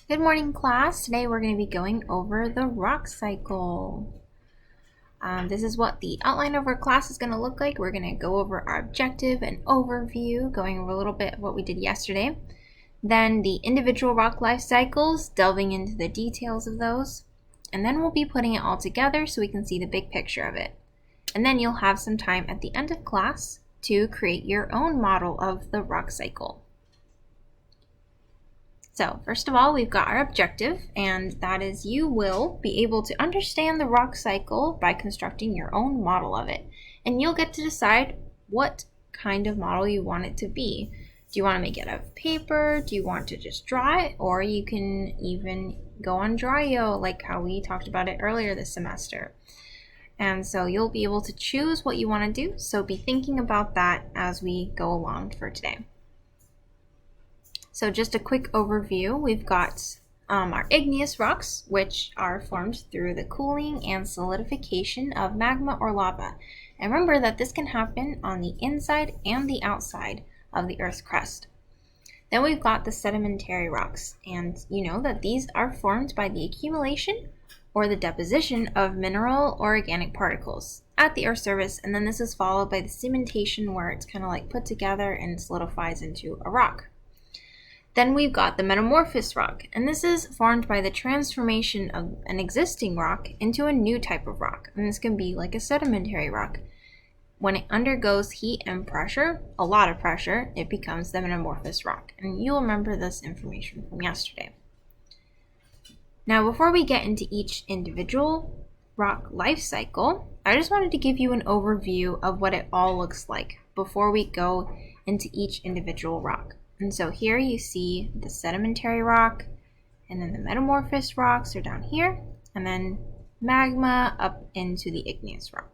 Good morning, class. Today we're going to be going over the rock cycle. This is what the outline of our class is going to look like. We're going to go over our objective and overview, going over a little bit of what we did yesterday. Then the individual rock life cycles, delving into the details of those. And then we'll be putting it all together so we can see the big picture of it. And then you'll have some time at the end of class to create your own model of the rock cycle. So first of all, we've got our objective, and that is you will be able to understand the rock cycle by constructing your own model of it. And you'll get to decide what kind of model you want it to be. Do you want to make it out of paper? Do you want to just draw it? Or you can even go on Drawio, like how we talked about it earlier this semester. And so you'll be able to choose what you want to do. So be thinking about that as we go along for today. So just a quick overview, we've got our igneous rocks, which are formed through the cooling and solidification of magma or lava. And remember that this can happen on the inside and the outside of the Earth's crust. Then we've got the sedimentary rocks, and you know that these are formed by the accumulation or the deposition of mineral or organic particles at the Earth's surface, and then this is followed by the cementation, where it's kind of like put together and solidifies into a rock. Then we've got the metamorphosed rock, and this is formed by the transformation of an existing rock into a new type of rock. And this can be like a sedimentary rock. When it undergoes heat and pressure, a lot of pressure, it becomes the metamorphosed rock. And you'll remember this information from yesterday. Now, before we get into each individual rock life cycle, I just wanted to give you an overview of what it all looks like before we go into each individual rock. And so here you see the sedimentary rock, and then the metamorphosed rocks are down here, and then magma up into the igneous rock.